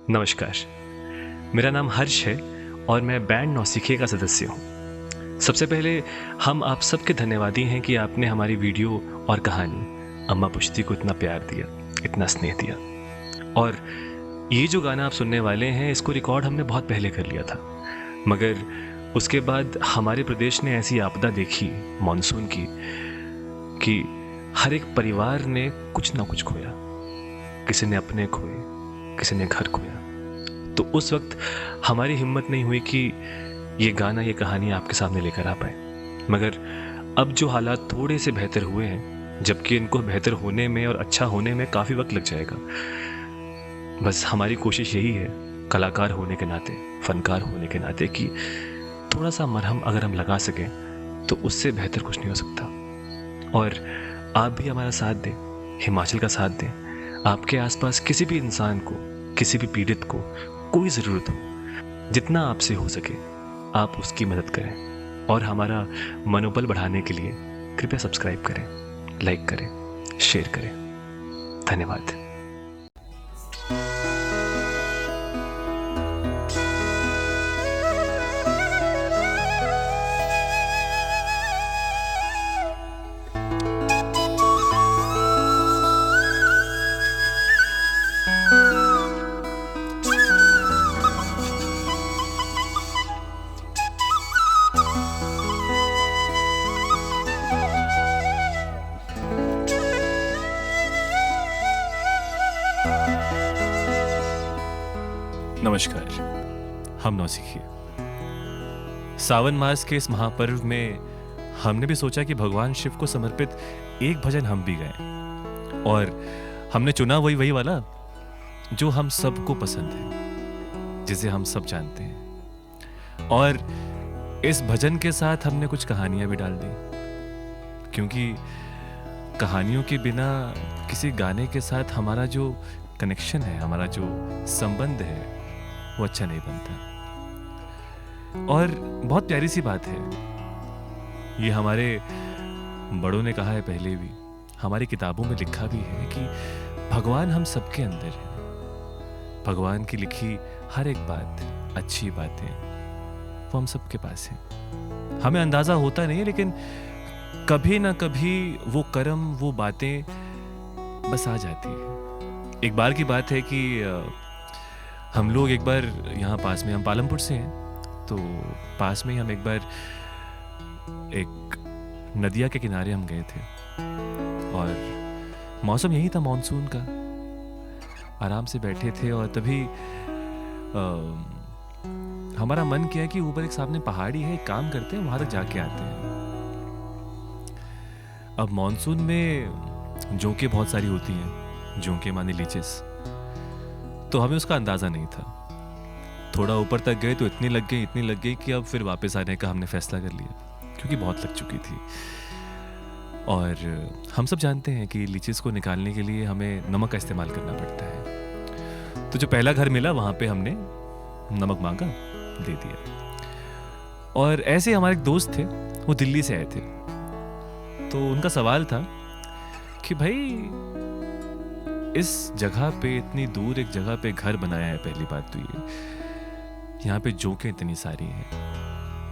नमस्कार, मेरा नाम हर्ष है और मैं बैंड नौसिखिए का सदस्य हूँ। सबसे पहले हम आप सबके धन्यवादी हैं कि आपने हमारी वीडियो और कहानी अम्मा पुश्ती को इतना प्यार दिया, इतना स्नेह दिया। और ये जो गाना आप सुनने वाले हैं, इसको रिकॉर्ड हमने बहुत पहले कर लिया था, मगर उसके बाद हमारे प्रदेश ने ऐसी आपदा देखी मानसून की कि हर एक परिवार ने कुछ ना कुछ खोया। किसी ने अपने खोए, किसी ने घर खोया। तो उस वक्त हमारी हिम्मत नहीं हुई कि ये गाना, ये कहानी आपके सामने लेकर आ पाए। मगर अब जो हालात थोड़े से बेहतर हुए हैं, जबकि इनको बेहतर होने में और अच्छा होने में काफ़ी वक्त लग जाएगा, बस हमारी कोशिश यही है कलाकार होने के नाते, फनकार होने के नाते, कि थोड़ा सा मरहम अगर हम लगा सकें तो उससे बेहतर कुछ नहीं हो सकता। और आप भी हमारा साथ दें, हिमाचल का साथ दें। आपके आसपास किसी भी इंसान को, किसी भी पीड़ित को कोई ज़रूरत हो, जितना आपसे हो सके आप उसकी मदद करें। और हमारा मनोबल बढ़ाने के लिए कृपया सब्सक्राइब करें, लाइक करें, शेयर करें। धन्यवाद। नमस्कार, हम नौसिखिए। सावन मास के इस महापर्व में हमने भी सोचा कि भगवान शिव को समर्पित एक भजन हम भी गाएं। और हमने चुना वही वाला जो हम सबको पसंद है, जिसे हम सब जानते हैं। और इस भजन के साथ हमने कुछ कहानियां भी डाल दी, क्योंकि कहानियों के बिना किसी गाने के साथ हमारा जो कनेक्शन है, हमारा जो संबंध है, वो अच्छा नहीं बनता। और बहुत प्यारी सी बात है, ये हमारे बड़ों ने कहा है पहले भी, हमारी किताबों में लिखा भी है कि भगवान हम सबके अंदर है। भगवान की लिखी हर एक बात, अच्छी बातें, वो हम सबके पास है। हमें अंदाजा होता नहीं है, लेकिन कभी ना कभी वो कर्म, वो बातें बस आ जाती है। एक बार की बात है कि हम लोग एक बार यहाँ पास में, हम पालमपुर से हैं, तो पास में ही हम एक बार एक नदिया के किनारे हम गए थे। और मौसम यही था मानसून का, आराम से बैठे थे। और तभी हमारा मन किया कि ऊपर एक सामने पहाड़ी है, एक काम करते हैं वहां तक जाके आते हैं। अब मानसून में जोंके बहुत सारी होती हैं, जोंके माने लीचेस, तो हमें उसका अंदाजा नहीं था। थोड़ा ऊपर तक गए तो इतनी लग गई कि अब फिर वापस आने का हमने फैसला कर लिया, क्योंकि बहुत लग चुकी थी। और हम सब जानते हैं कि लीचीज को निकालने के लिए हमें नमक का इस्तेमाल करना पड़ता है। तो जो पहला घर मिला वहां पे हमने नमक मांगा, दे दिया। और ऐसे हमारे एक दोस्त थे, वो दिल्ली से आए थे। तो उनका सवाल था कि भाई, इस जगह पे, इतनी दूर एक जगह पे घर बनाया है, पहली बात तो ये, यहाँ पे जोंके इतनी सारी हैं,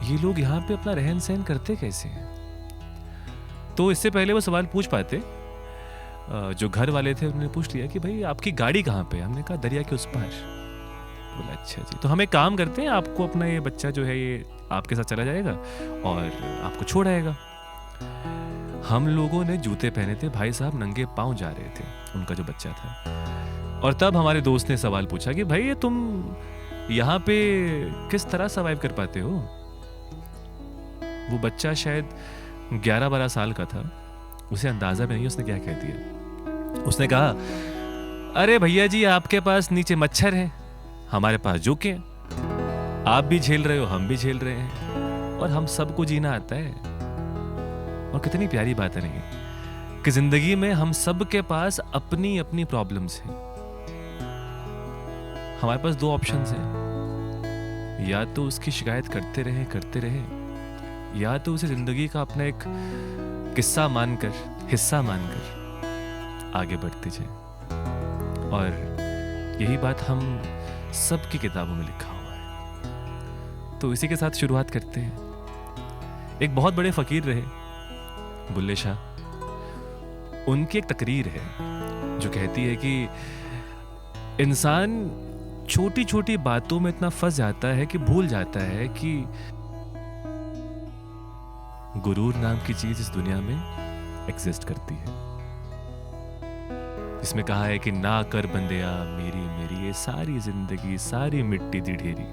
ये लोग यहाँ पे अपना रहन सहन करते कैसे हैं? तो इससे पहले वो सवाल पूछ पाते, जो घर वाले थे उन्होंने पूछ लिया कि भाई आपकी गाड़ी कहाँ पे? हमने कहा दरिया के उस पार। बोला अच्छा जी, तो हम एक काम करते हैं, आपको अपना ये बच्चा जो है ये आपके साथ चला जाएगा और आपको छोड़ आएगा। हम लोगों ने जूते पहने थे, भाई साहब नंगे पांव जा रहे थे, उनका जो बच्चा था। और तब हमारे दोस्त ने सवाल पूछा कि भाई ये तुम यहाँ पे किस तरह सर्वाइव कर पाते हो? वो बच्चा शायद 11-12 साल का था, उसे अंदाजा भी नहीं उसने क्या कह दिया। उसने कहा, अरे भैया जी, आपके पास नीचे मच्छर है, हमारे पास जोंके हैं। आप भी झेल रहे हो, हम भी झेल रहे हैं, और हम सबको जीना आता है। और कितनी प्यारी बात है नहीं कि जिंदगी में हम सब के पास अपनी अपनी प्रॉब्लम्स हैं। हमारे पास दो ऑप्शंस हैं, या तो उसकी शिकायत करते रहे, या तो उसे जिंदगी का अपना एक किस्सा मानकर, हिस्सा मानकर आगे बढ़ते जाए। और यही बात हम सबकी किताबों में लिखा हुआ है। तो इसी के साथ शुरुआत करते हैं। एक बहुत बड़े फकीर रहे बुल्ले शाह। उनकी एक तकरीर है जो कहती है कि इंसान छोटी छोटी बातों में इतना फंस जाता है कि भूल जाता है कि गुरूर नाम की चीज इस दुनिया में एग्जिस्ट करती है। इसमें कहा है कि ना कर बंदिया मेरी मेरी ये सारी जिंदगी सारी मिट्टी दी ढेरी।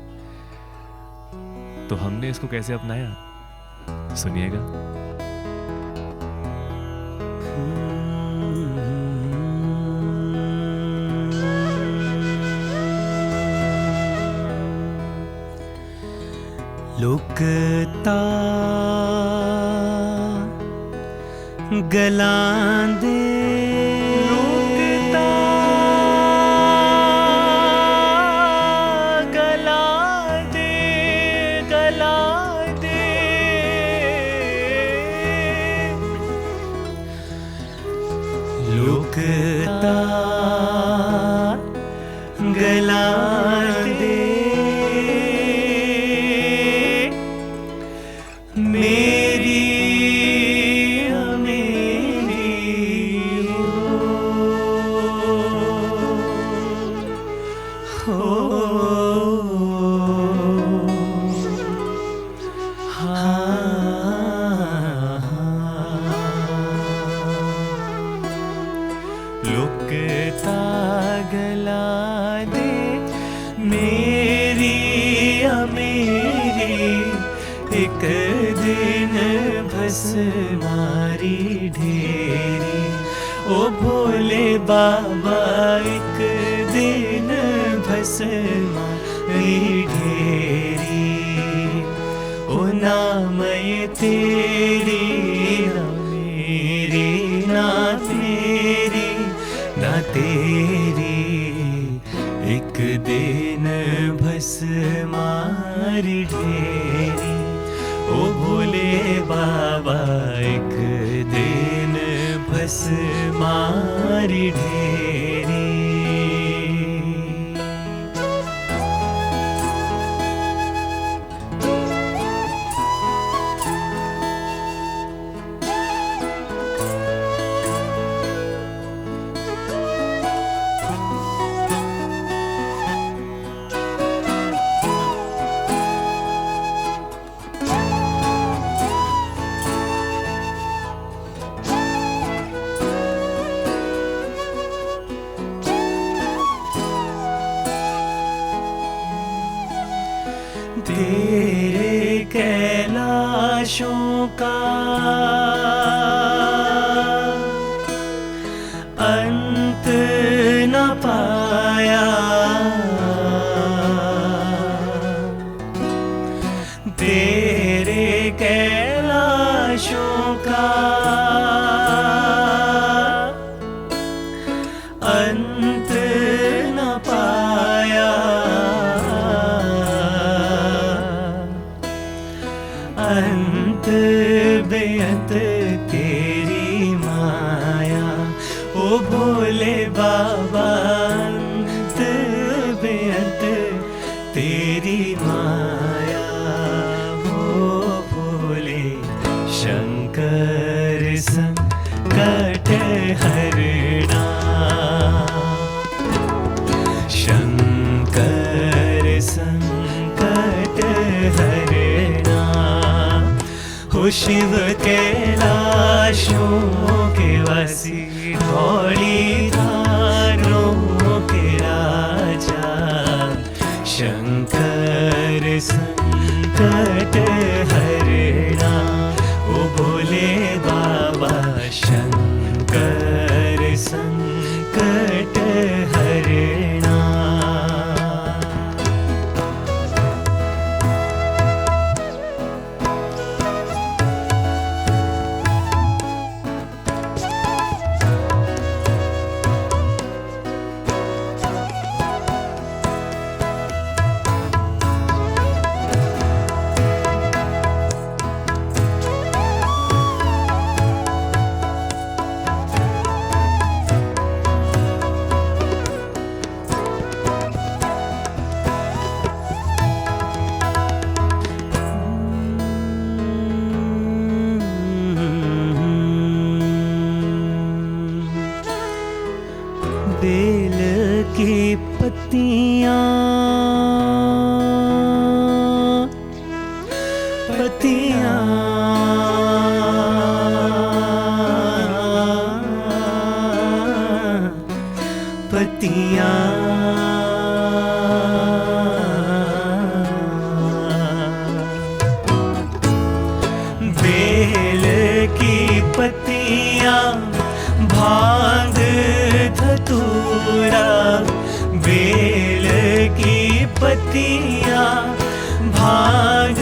तो हमने इसको कैसे अपनाया, सुनिएगा। लुकता गलां दे लुकता गला दे लुकता गलां दे मेरी लुकता गला दे मेरी मेरी एक दिन बस मारी ढेरी। ओ भोले बाबा एक दिन बस मारी ढेरी। ओ नाम ये तेरी ना मेरी ना तेरी ना तेरी एक दिन बस मारी ढेरी। ओ भोले बाबा एक दिन बस मारी ढेरी। तेरे कैलाशों का अंत न पाया। तेरे कैलाशों का अंत न पाया। अंत बेअंत तेरी माया। ओ भोले बाबा अंत बेअंत तेरी माया। ओ भोले शंकर संकट हरना। शंकर संकट हरना। हो शिव कैलाशों के वासी धौली धारों के राजा। शंकर संकट हरना। ओ भोले बाबा शंकर संकट हरना। पत्तियां पत्तियां पत्तियां बेल की पत्तियां भांग धतूरा बेल की पत्तियां भांग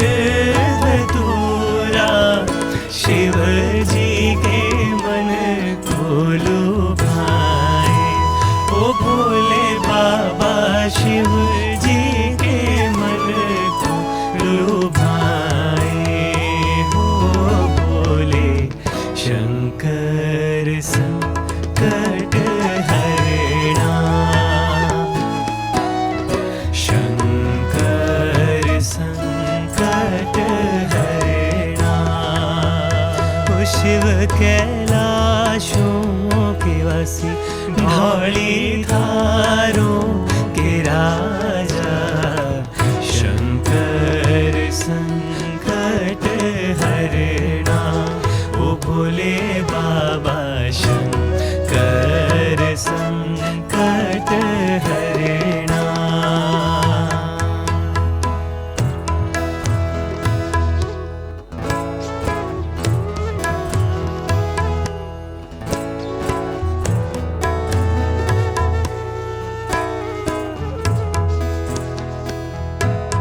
धतूरा शिव जी के मन को लुभाए ओ भोले बाबा शिव जी के मन को लुभाए हो भोले शंकर संकट हरणा शंकर संकट हरणा ओ शिव कैलाशों के वासी ढौली धारों के राजा शंकर संकट हरणा ओ भोले बाबा शंकर संकट हरणा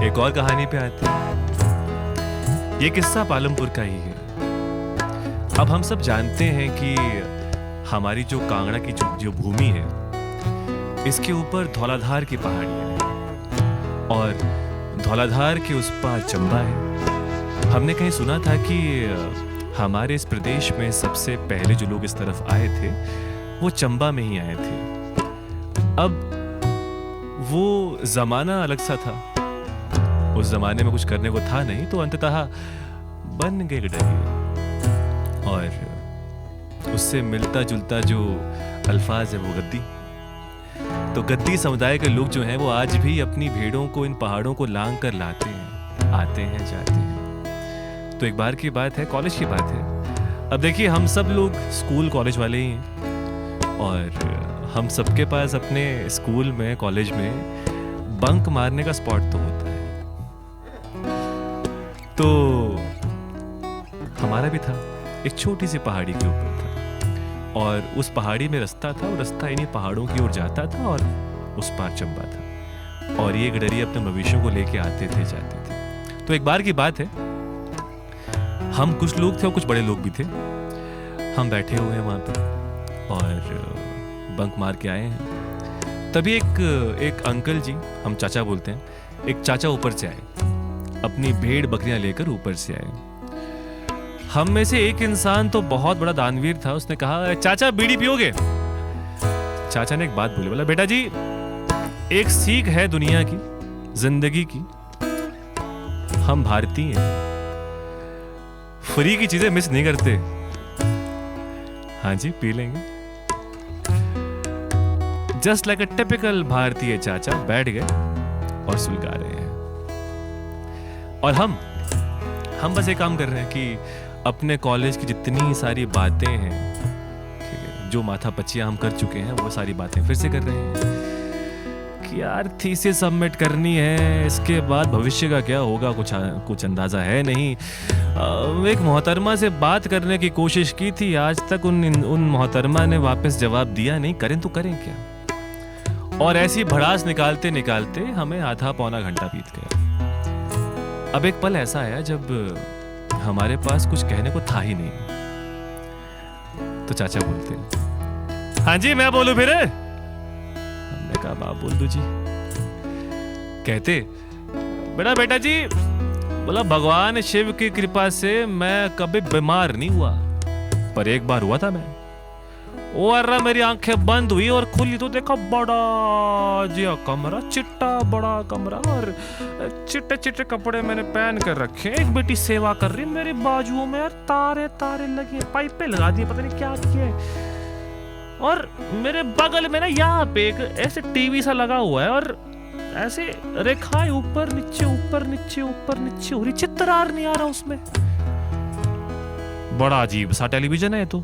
एक और कहानी पे आते हैं। ये किस्सा पालमपुर का ही है। अब हम सब जानते हैं कि हमारी जो कांगड़ा की जो भूमि है, इसके ऊपर धौलाधार की पहाड़ी है और धौलाधार के उस पार चंबा है। हमने कहीं सुना था कि हमारे इस प्रदेश में सबसे पहले जो लोग इस तरफ आए थे वो चंबा में ही आए थे। अब वो जमाना अलग सा था, उस जमाने में कुछ करने को था नहीं, तो अंततः बन गए गडरिये और उससे मिलता जुलता जो अल्फाज है वो गद्दी। तो गद्दी समुदाय के लोग जो हैं वो आज भी अपनी भेड़ों को इन पहाड़ों को लांग कर लाते हैं, आते हैं जाते हैं। तो एक बार की बात है, कॉलेज की बात है। अब देखिए हम सब लोग स्कूल कॉलेज वाले ही हैं और हम सबके पास अपने स्कूल में कॉलेज में बंक मारने का स्पॉट तो होता है। तो हमारा भी था, एक छोटी सी पहाड़ी के ऊपर था और उस पहाड़ी में रास्ता था और रास्ता इन्हीं पहाड़ों की ओर जाता था और उस पार चंबा था और ये गडरिये अपने मवेशियों को लेके आते थे जाते थे। तो एक बार की बात है, हम कुछ लोग थे और कुछ बड़े लोग भी थे। हम बैठे हुए हैं वहाँ पे और बंक मार के आए हैं। तभी एक अंकल जी, हम चाचा बोलते हैं, एक चाचा ऊपर से आए, अपनी भेड़ बकरियां लेकर ऊपर से आए। हम में से एक इंसान तो बहुत बड़ा दानवीर था, उसने कहा चाचा बीड़ी पियोगे? चाचा ने एक बात बोली, बोला बेटा जी एक सीख है दुनिया की, जिंदगी की, हम भारतीय हैं, फ्री की चीजें मिस नहीं करते। हाँ जी पी लेंगे। जस्ट लाइक अ टिपिकल भारतीय चाचा बैठ गए और सुलगा रहे हैं और हम बस एक काम कर रहे हैं कि अपने कॉलेज की जितनी सारी बातें हैं, ठीक है, जो माथा पच्चियां हम कर चुके हैं वो सारी बातें फिर से कर रहे हैं कि यार थीसिस सबमिट करनी है, इसके बाद भविष्य का क्या होगा कुछ अंदाजा है नहीं। एक मोहतरमा से बात करने की कोशिश की थी, आज तक उन मोहतरमा ने वापस जवाब दिया नहीं, करें तो करें क्या। और ऐसी भड़ास निकालते निकालते हमें आधा पौना घंटा बीत गया। अब एक पल ऐसा आया जब हमारे पास कुछ कहने को था ही नहीं। तो चाचा बोलते, हाँ जी मैं बोलूं फिर? हमने कहा आप बोल दो जी। कहते, बेटा जी, बोला भगवान शिव की कृपा से मैं कभी बीमार नहीं हुआ, पर एक बार हुआ था मैं। और मेरी आंखें बंद हुई और खुली तो देखा बड़ा जिया कमरा, चिट्टा बड़ा कमरा और चिट्टे चिट्टे कपड़े मैंने पहन कर रखे। एक बेटी सेवा कर रही मेरी बाजुओं में, यार तारे तारे लगे, पाइपें लगा दी, पता नहीं क्या किए। और मेरे बगल में ना यहाँ पे एक ऐसे टीवी सा लगा हुआ है और ऐसे रेखाएं ऊपर नीचे ऊपर नीचे ऊपर नीचे हो रही, चित्रार नहीं आ रहा उसमें। बड़ा अजीब सा टेलीविजन है तो।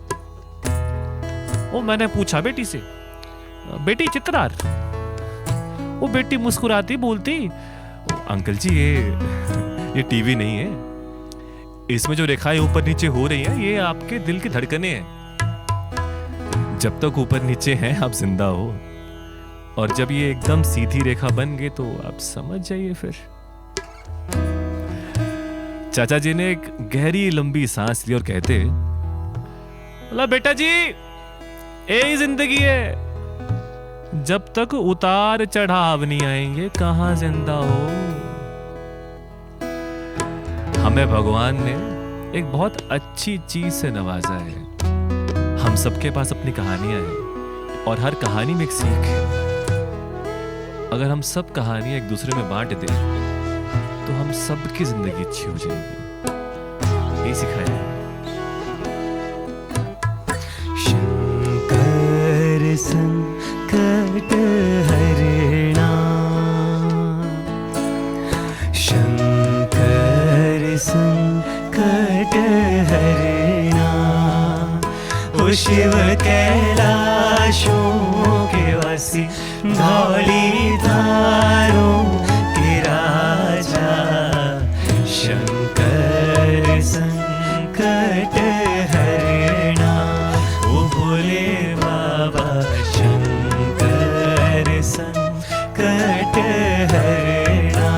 वो मैंने पूछा बेटी से, बेटी चित्रार? वो बेटी मुस्कुराती बोलती, अंकल जी ये टीवी नहीं है, इसमें जो रेखाएं ऊपर नीचे हो रही हैं ये आपके दिल की धड़कनें हैं। जब तक ऊपर नीचे हैं आप जिंदा हो, और जब ये एकदम सीधी रेखा बन गई तो आप समझ जाइए फिर। चाचा जी ने एक गहरी लंबी सांस ली और कहते, बोला बेटा जी यही जिंदगी है, जब तक उतार चढ़ाव नहीं आएंगे कहां जिंदा हो। हमें भगवान ने एक बहुत अच्छी चीज से नवाजा है। हम सबके पास अपनी कहानियां हैं और हर कहानी में एक सीख है। अगर हम सब कहानियां एक दूसरे में बांट दें तो हम सबकी जिंदगी अच्छी हो जाएगी। यही सिखाया है। शंकर संकट हरणा, शंकर संकट हरणा, ओ शिव कैलाशों के वासी, धौली धारों के राजा, शंकर संकट हरणा, ओ भोले बाबा, शंकर संकट हरणा।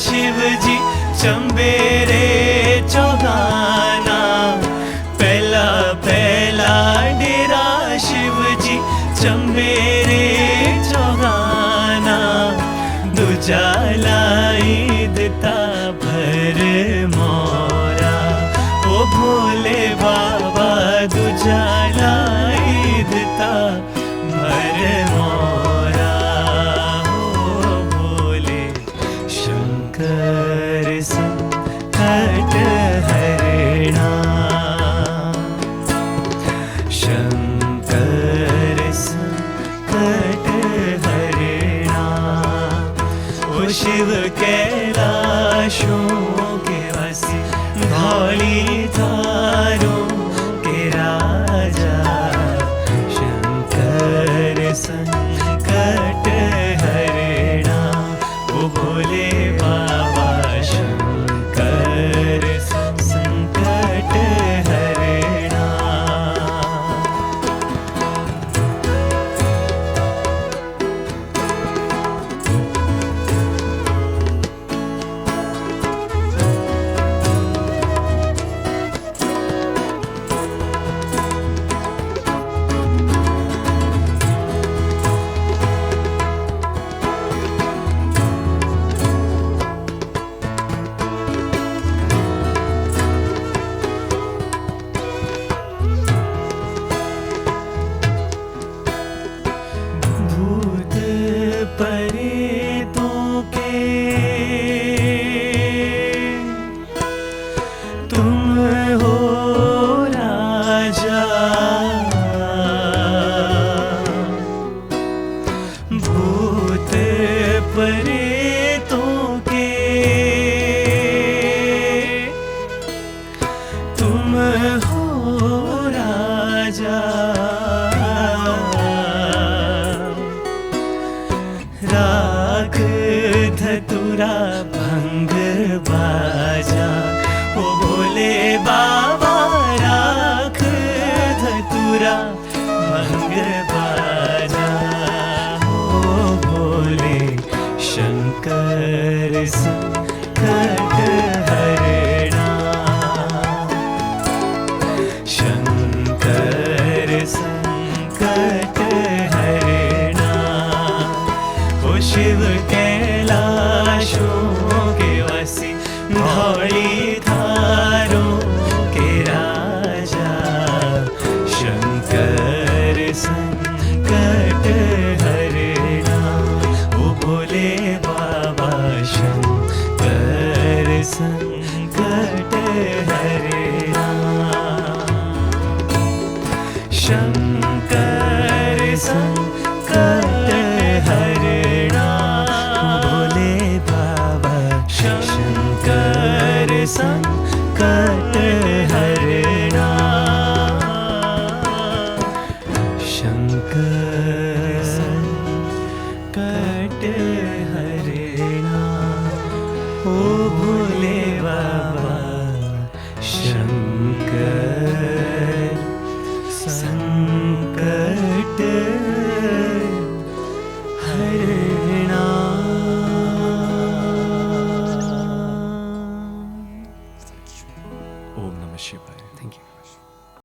शिव जी चंबेरे चौगाना, पहला पहला डेरा शिव जी चंबेरे चौगाना, दूजा लाई दिता भर मोरा, ओ भोले बाबा दूजा लाई दिता भर मोरा, ओ भोले शंकर संकट हरणा, शंकर संकट हरणा, ओ शिव कैलाशों के वासी, धौली धारों के राजा, शंकर संकट हरणा, ओ भोले बाबा शंकर संकट हरणा। भूत प्रेतों के तुम हो राजा, भूत प्रेतों के तुम हो राजा, राख संकट हरना। शंकर संकट हरना, ओ भोले बाबा शंकर।